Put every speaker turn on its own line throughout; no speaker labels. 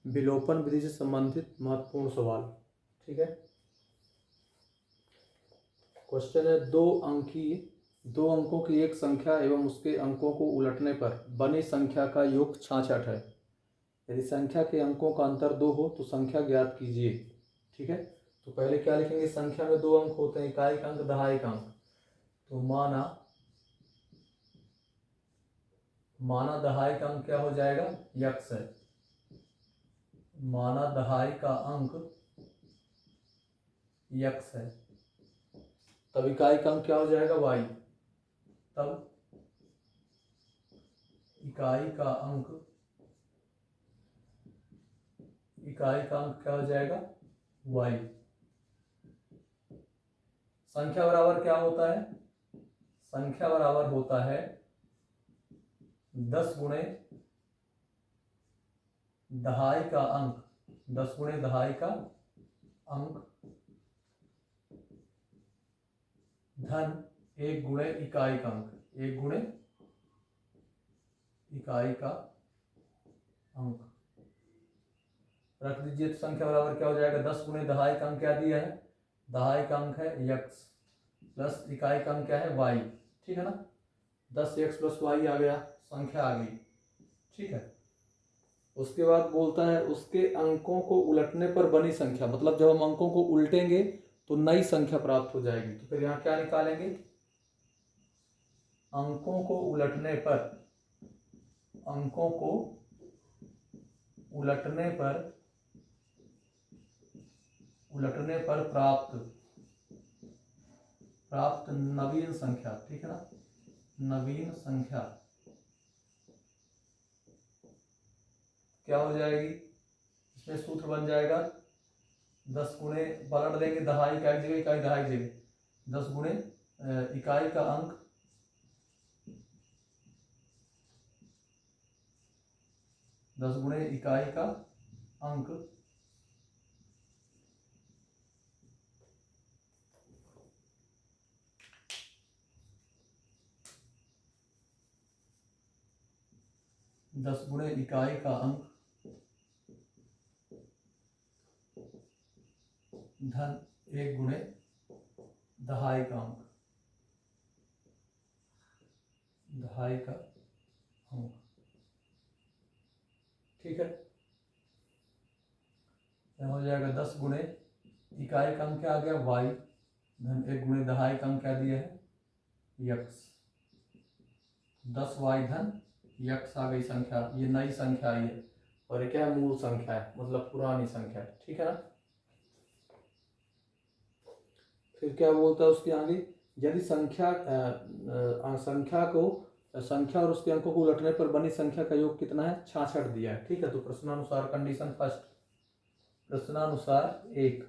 विलोपन विधि से संबंधित महत्वपूर्ण सवाल। ठीक है, क्वेश्चन है दो अंकों की एक संख्या एवं उसके अंकों को उलटने पर बनी संख्या का योग 66 है। यदि संख्या के अंकों का अंतर 2 हो तो संख्या ज्ञात कीजिए। ठीक है, तो पहले क्या लिखेंगे, संख्या में 2 अंक होते हैं, इकाई अंक दहाई अंक। तो माना दहाई का अंक क्या हो जाएगा, यक्स है। माना दहाई का अंक यक्स है, तब इकाई का अंक क्या हो जाएगा, वाई। तब इकाई का अंक क्या हो जाएगा, वाई। संख्या बराबर क्या होता है, संख्या बराबर होता है 10 गुणे दहाई का अंक, 10 गुणे दहाई का अंक धन 1 गुणे इकाई का अंक, 1 गुणे इकाई का अंक रख दीजिए। तो संख्या बराबर क्या हो जाएगा, 10 गुणे दहाई का अंक क्या दिया है, दहाई का अंक है यक्स प्लस इकाई का अंक क्या है, वाई। ठीक है ना, 10 एक्स प्लस वाई आ गया, संख्या आ गई। ठीक है, उसके बाद बोलता है उसके अंकों को उलटने पर बनी संख्या, मतलब जब हम अंकों को उल्टेंगे तो नई संख्या प्राप्त हो जाएगी। तो फिर यहाँ क्या निकालेंगे, अंकों को उलटने पर प्राप्त नवीन संख्या। ठीक है ना, नवीन संख्या क्या हो जाएगी, इसमें सूत्र बन जाएगा 10 गुणे, पलट देंगे दहाई का एक जगह, इकाई दहाई की जगह, 10 गुणे इकाई का अंक 10 गुणे इकाई का अंक दस गुणे इकाई का अंक धन 1 गुणे दहाई का अंक, ठीक है। यह हो जाएगा 10 गुणे इकाई का अंक क्या आ गया, वाई, धन 1 गुणे दहाई का अंक क्या दिया है, यक्स। 10 वाई धन यक्स आ गई संख्या, ये नई संख्या आई है और ये क्या है, मूल संख्या है, मतलब पुरानी संख्या है। ठीक है ना, फिर क्या बोलता है उसके आगे, यदि संख्या और उसके अंकों को उलटने पर बनी संख्या का योग कितना है, 66 दिया है। ठीक है, तो प्रश्नानुसार कंडीशन फर्स्ट, प्रश्नानुसार एक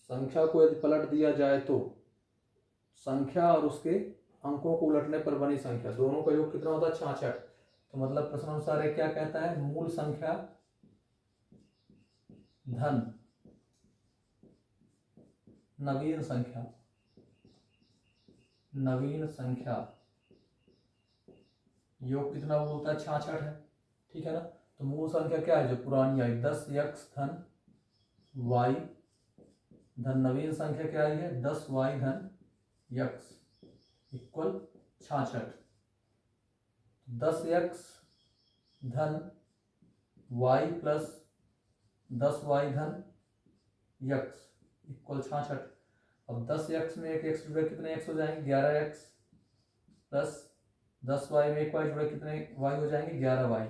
संख्या को यदि पलट दिया जाए तो संख्या और उसके अंकों को उलटने पर बनी संख्या दोनों का योग कितना होता है, 66। तो मतलब प्रश्नानुसार एक क्या कहता है, मूल संख्या धन नवीन संख्या योग कितना बोलता है, 66 है। ठीक है ना, तो मूल संख्या क्या है, जो पुरानी आई, 10 एक्स धन वाई धन नवीन संख्या क्या आई है, 10 वाई धन यक्स इक्वल 66। 10 एक्स धन वाई प्लस 10 वाई धन यक्स इक्वल 66। अब 10 एक्स में एक एक्स जुड़े कितने एक्स हो जाएंगे, 11 एक्स प्लस 10 वाई में एक वाई जुड़े कितने वाई हो जाएंगे, 11 वाई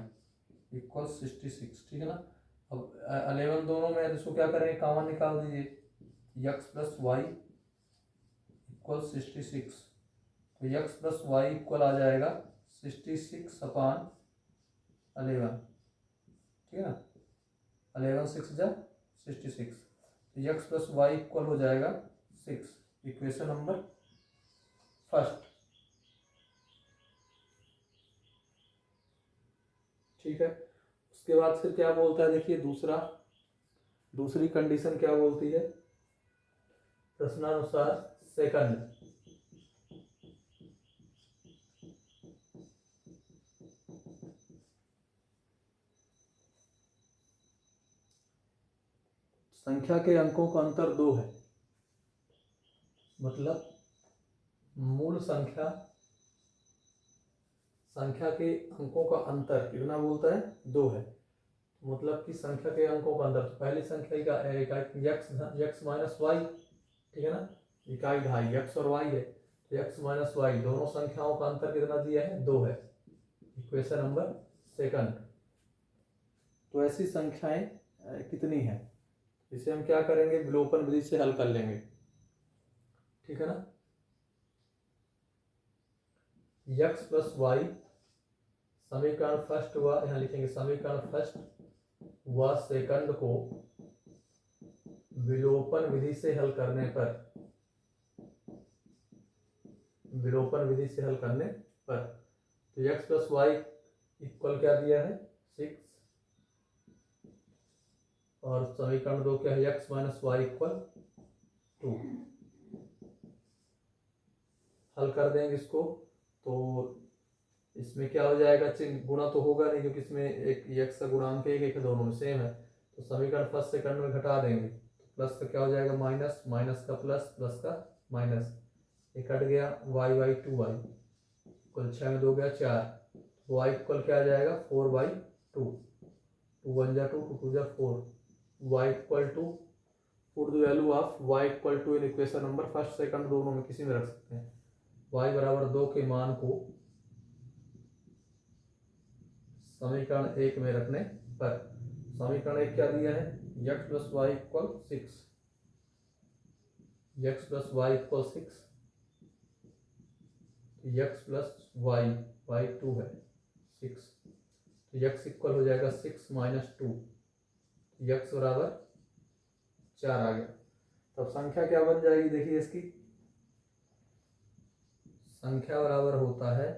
इक्वल 66। ठीक है ना, अब 11 दोनों में इसको क्या करेंगे, कॉमन निकाल दीजिए, यक्स प्लस वाई इक्वल 66। तो यक्स प्लस वाई इक्वल आ जाएगा 66 अपान 11। ठीक है ना, 11 6 जा 66, तो यक्स प्लस वाई इक्वल हो जाएगा 6। Equation number first. ठीक है, उसके बाद फिर क्या बोलता है, देखिए दूसरी कंडीशन क्या बोलती है, प्रश्नानुसार सेकंड संख्या के अंकों का अंतर 2 है, मतलब मूल संख्या के अंकों का अंतर कितना बोलता है, 2 है। मतलब कि संख्या के अंकों का अंतर, पहली संख्या का x माइनस वाई, ठीक है ना, इकाई ढाई x और y है, तो x माइनस वाई दोनों संख्याओं का अंतर कितना दिया है, 2 है। Equation number second. तो ऐसी संख्याएं कितनी हैं, इसे हम क्या करेंगे, विलोपन विधि से हल कर लेंगे, ठीक है ना। x प्लस वाई समीकरण फर्स्ट व, यहाँ लिखेंगे समीकरण फर्स्ट व सेकंड को विलोपन विधि से हल करने पर, तो x प्लस वाई इक्वल क्या दिया है, 6, और समीकरण 2 क्या है, x माइनस वाई इक्वल 2। हल कर देंगे इसको, तो इसमें क्या हो जाएगा, चिन्ह गुणा तो होगा नहीं क्योंकि इसमें एक x का गुणांक एक दोनों में सेम है, तो समीकरण फर्स्ट सेकंड में घटा देंगे, तो प्लस का क्या हो जाएगा माइनस, माइनस का प्लस, प्लस का माइनस, ये कट गया, y बाई 2y इक्वल 6 में 2 गया 4, y इक्वल क्या आ जाएगा 4/2, 2 1 जा 2, 2 2 जा 4, y equal two, put the value of y equal two in equation number first second दोनों में किसी में रख सकते हैं, y बराबर 2 के मान को समीकरण 1 में रखने पर, समीकरण 1 क्या दिया है, x plus y equal 6, x plus y equal 6, x plus y by 2 है 6, तो x इक्वल हो जाएगा 6 माइनस 2, x बराबर 4 आ गया। तब संख्या क्या बन जाएगी, देखिए इसकी संख्या बराबर होता है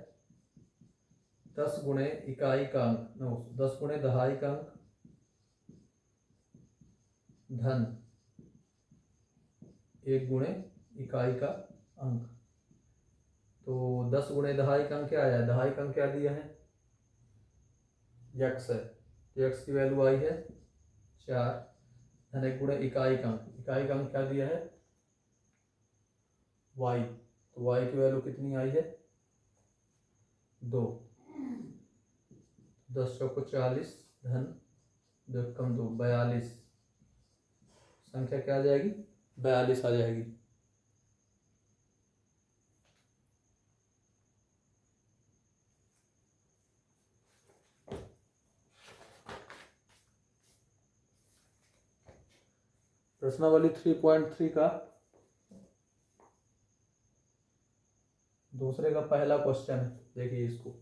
10 गुणे इकाई का अंक, 10 गुणे दहाई का अंक धन 1 गुणे इकाई का अंक। तो 10 गुणे दहाई का अंक क्या आया, दहाई का अंक क्या दिया है, x है, तो x की वैल्यू आई है 4, धन 1 गुणे इकाई का अंक, इकाई का अंक क्या दिया है y, तो y की वैल्यू कितनी आई है 2, 10 चौको 40, धन 2 कम 2 42, संख्या क्या आ जाएगी 42 आ जाएगी। प्रश्नावली 3.3 का दूसरे का पहला क्वेश्चन है, देखिए इसको,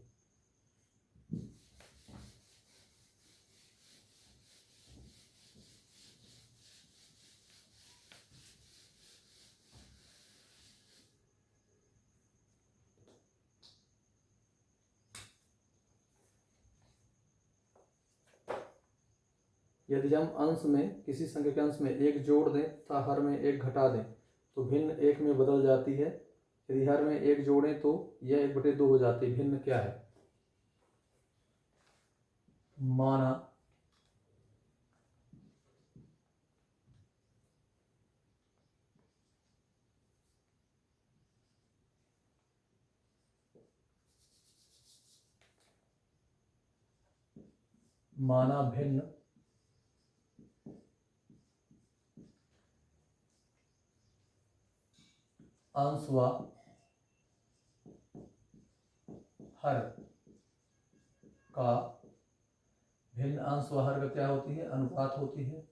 यदि हम अंश में किसी संख्या के अंश में 1 जोड़ दें तथा हर में 1 घटा दें तो भिन्न 1 में बदल जाती है, यदि हर में 1 जोड़ें तो यह 1/2 हो जाती है, भिन्न क्या है, माना भिन्न अंश व हर का, भिन्न अंश व हर का क्या होती है, अनुपात होती है,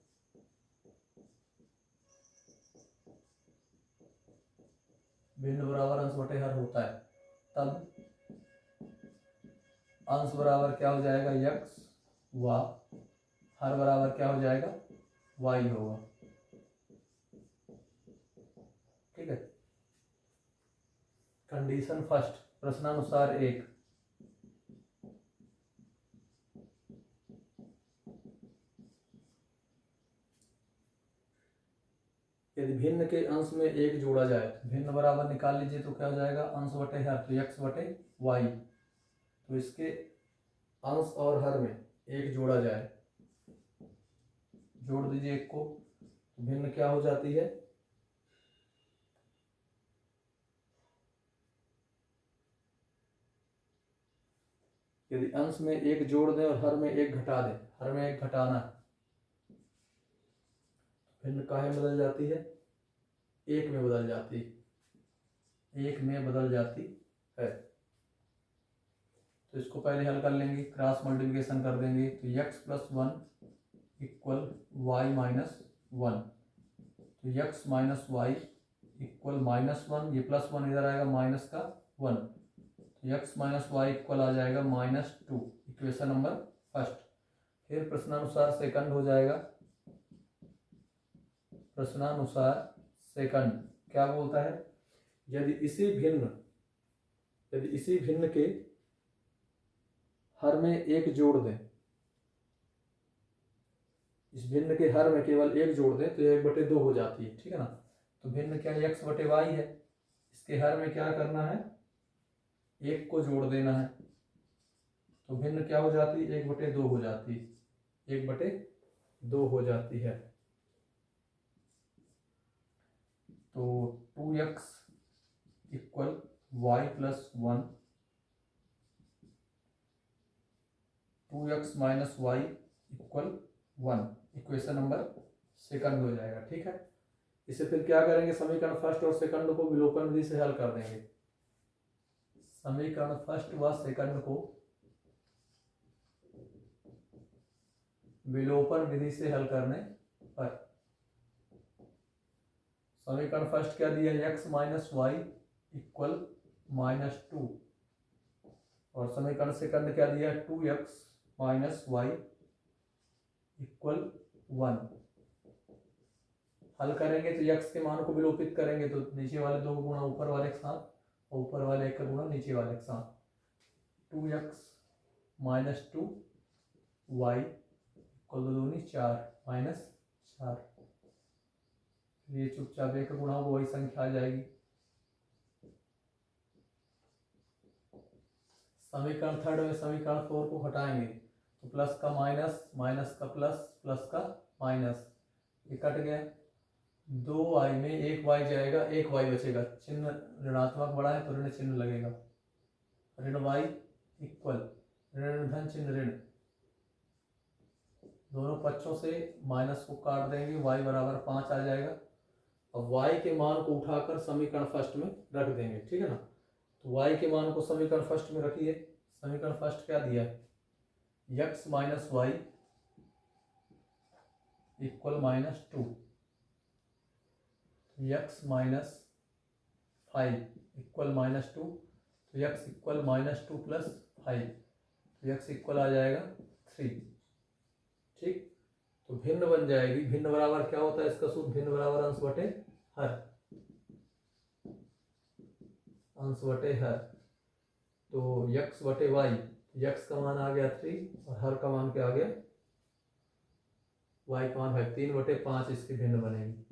भिन्न बराबर अंश बटे हर होता है, तब अंश बराबर क्या हो जाएगा x व हर बराबर क्या हो जाएगा y होगा, ठीक है। कंडीशन फर्स्ट, प्रश्नानुसार 1, यदि भिन्न के अंश में 1 जोड़ा जाए, भिन्न बराबर निकाल लीजिए तो क्या हो जाएगा अंश बटे हर, तो x बटे y, तो इसके अंश और हर में 1 जोड़ा जाए, जोड़ दीजिए 1 को, तो भिन्न क्या हो जाती है, यदि अंश में एक जोड़ दें और हर में एक घटा दें, हर में एक घटाना है, भिन्न काहे में बदल जाती है, एक में बदल जाती है, एक में बदल जाती है। तो इसको पहले हल कर लेंगे, क्रॉस मल्टीप्लिकेशन कर देंगे, तो x plus 1 equal y minus 1, तो x माइनस वाई इक्वल -1, ये +1 इधर आएगा माइनस का 1, तो x माइनस वाई इक्वल आ जाएगा -2, इक्वेशन नंबर फर्स्ट। फिर प्रश्नानुसार सेकंड हो जाएगा, प्रश्नानुसार सेकंड क्या बोलता है, यदि इसी भिन्न के हर में एक जोड़ दें, इस भिन्न के हर में केवल एक जोड़ दें तो 1/2 हो जाती है, ठीक है ना। तो भिन्न क्या x बटे वाई है, इसके हर में क्या करना है, एक को जोड़ देना है, तो भिन्न क्या हो जाती है, 1/2 हो जाती है, 1/2 हो जाती है। तो 2x equal y plus 1, 2x minus y equal 1, equation number second हो जाएगा, ठीक है। इसे फिर क्या करेंगे, समीकरण फर्स्ट और सेकंड को विलोपन विधि से हल कर देंगे। समीकरण फर्स्ट व सेकंड को विलोपन विधि से हल करने पर समीकरण फर्स्ट क्या दिया, x माइनस वाई इक्वल -2, और समीकरण सेकंड क्या दिया, 2x माइनस वाई इक्वल 1। हल करेंगे तो x के मान को विलोपित करेंगे तो नीचे वाले 2 को गुणा ऊपर वाले के साथ, और ऊपर वाले 1 का गुणा नीचे वाले के साथ, 2x माइनस 2 वाई इक्वल 2 दूनी 4 माइनस 4, ये चुपचाप 1 का गुणा होगा वही संख्या आ जाएगी। समीकरण थर्ड में समीकरण 4 को हटाएंगे तो प्लस का माइनस, माइनस का प्लस, प्लस का माइनस, ये कट गया, 2y में 1y जाएगा, 1y बचेगा, चिन्ह ऋणात्मक बड़ा है तो ऋण चिन्ह लगेगा, ऋण y इक्वल ऋण धन चिन्ह ऋण, दोनों पक्षों से माइनस को काट देंगे, y बराबर 5 आ जाएगा। अब y के मान को उठाकर समीकरण फर्स्ट में रख देंगे, ठीक है ना। तो y के मान को समीकरण फर्स्ट में रखिए, समीकरण फर्स्ट क्या दिया है, x minus y equal -2, x minus 5 equal -2, तो x इक्वल -2 प्लस 5, तो x इक्वल आ जाएगा 3, ठीक। तो भिन्न बन जाएगी, भिन्न बराबर क्या होता है इसका सूत्र, भिन्न बराबर अंश बटे हर, अंश बटे हर, तो x बटे वाई, x का मान आ गया 3 और हर का मान क्या आ गया, y का मान है 3/5, इसकी भिन्न बनेगी।